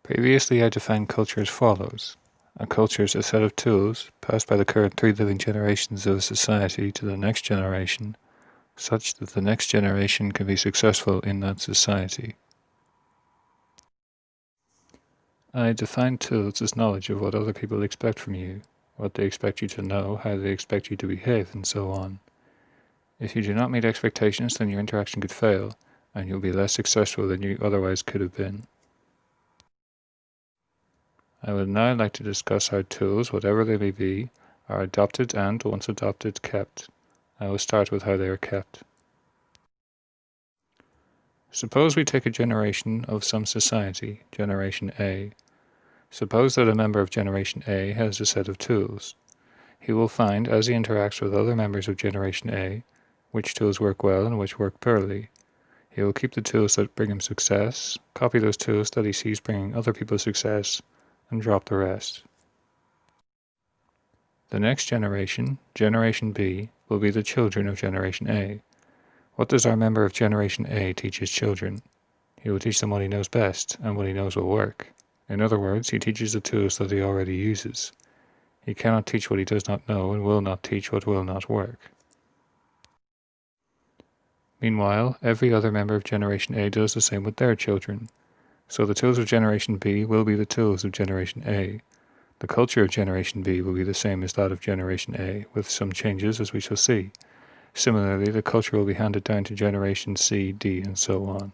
Previously, I defined culture as follows. A culture is a set of tools passed by the current 3 living generations of a society to the next generation, such that the next generation can be successful in that society. I define tools as knowledge of what other people expect from you, what they expect you to know, how they expect you to behave, and so on. If you do not meet expectations, then your interaction could fail, and you'll be less successful than you otherwise could have been. I would now like to discuss how tools, whatever they may be, are adopted and, once adopted, kept. I will start with how they are kept. Suppose we take a generation of some society, Generation A. Suppose that a member of Generation A has a set of tools. He will find, as he interacts with other members of Generation A, which tools work well and which work poorly. He will keep the tools that bring him success, copy those tools that he sees bringing other people success, and drop the rest. The next generation, Generation B, will be the children of Generation A. What does our member of Generation A teach his children? He will teach them what he knows best, and what he knows will work. In other words, he teaches the tools that he already uses. He cannot teach what he does not know, and will not teach what will not work. Meanwhile, every other member of Generation A does the same with their children. So the tools of Generation B will be the tools of Generation A. The culture of Generation B will be the same as that of Generation A, with some changes, as we shall see. Similarly, the culture will be handed down to Generation C, D, and so on.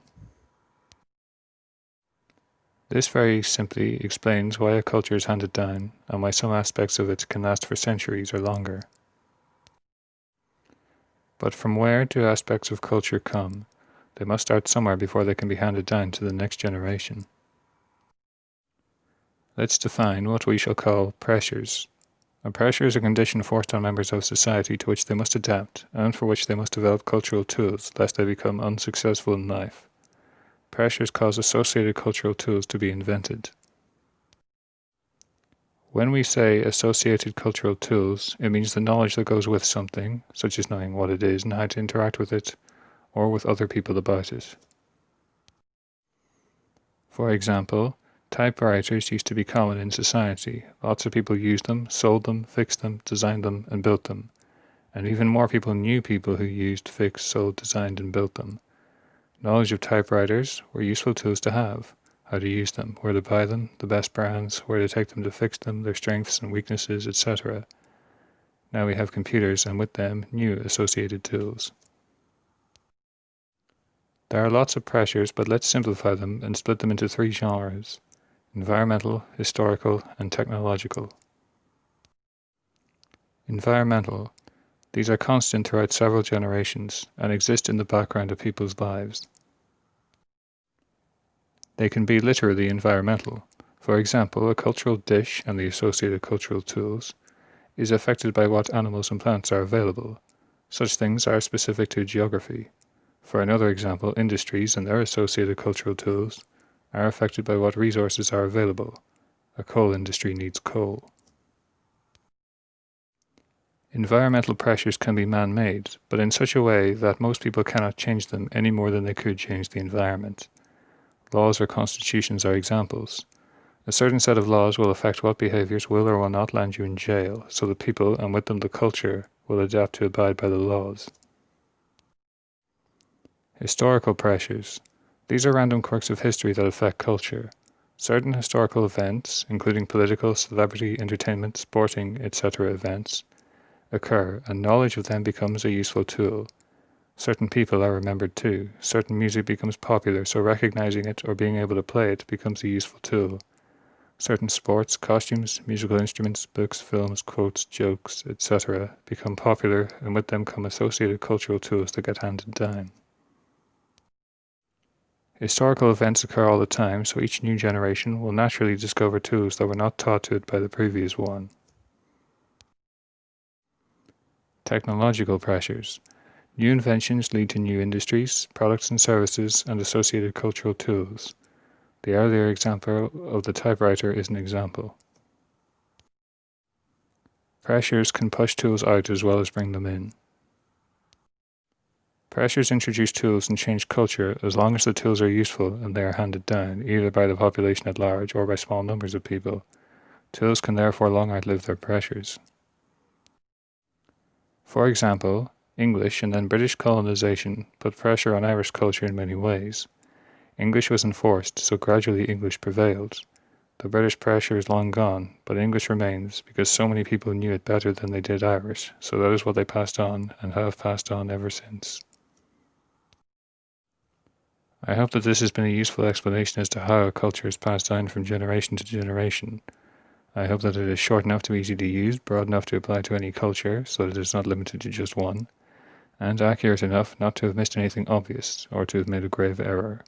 This very simply explains why a culture is handed down, and why some aspects of it can last for centuries or longer. But from where do aspects of culture come? They must start somewhere before they can be handed down to the next generation. Let's define what we shall call pressures. A pressure is a condition forced on members of society to which they must adapt, and for which they must develop cultural tools, lest they become unsuccessful in life. Pressures cause associated cultural tools to be invented. When we say associated cultural tools, it means the knowledge that goes with something, such as knowing what it is and how to interact with it, or with other people about it. For example, typewriters used to be common in society. Lots of people used them, sold them, fixed them, designed them, and built them. And even more people knew people who used, fixed, sold, designed, and built them. Knowledge of typewriters were useful tools to have. How to use them, where to buy them, the best brands, where to take them to fix them, their strengths and weaknesses, etc. Now we have computers, and with them, new associated tools. There are lots of pressures, but let's simplify them and split them into 3 genres: environmental, historical, and technological. Environmental. These are constant throughout several generations, and exist in the background of people's lives. They can be literally environmental. For example, a cultural dish and the associated cultural tools is affected by what animals and plants are available. Such things are specific to geography. For another example, industries and their associated cultural tools are affected by what resources are available. A coal industry needs coal. Environmental pressures can be man-made, but in such a way that most people cannot change them any more than they could change the environment. Laws or constitutions are examples. A certain set of laws will affect what behaviors will or will not land you in jail, so the people, and with them the culture, will adapt to abide by the laws. Historical pressures. These are random quirks of history that affect culture. Certain historical events, including political, celebrity, entertainment, sporting, etc. events, occur, and knowledge of them becomes a useful tool. Certain people are remembered too. Certain music becomes popular, so recognizing it or being able to play it becomes a useful tool. Certain sports, costumes, musical instruments, books, films, quotes, jokes, etc. become popular, and with them come associated cultural tools that get handed down. Historical events occur all the time, so each new generation will naturally discover tools that were not taught to it by the previous one. Technological pressures. New inventions lead to new industries, products and services, and associated cultural tools. The earlier example of the typewriter is an example. Pressures can push tools out as well as bring them in. Pressures introduce tools and change culture as long as the tools are useful and they are handed down, either by the population at large or by small numbers of people. Tools can therefore long outlive their pressures. For example, English and then British colonization put pressure on Irish culture in many ways. English was enforced, so gradually English prevailed. The British pressure is long gone, but English remains because so many people knew it better than they did Irish, so that is what they passed on and have passed on ever since. I hope that this has been a useful explanation as to how a culture is passed down from generation to generation. I hope that it is short enough to be easy to use, broad enough to apply to any culture, so that it is not limited to just one, and accurate enough not to have missed anything obvious or to have made a grave error.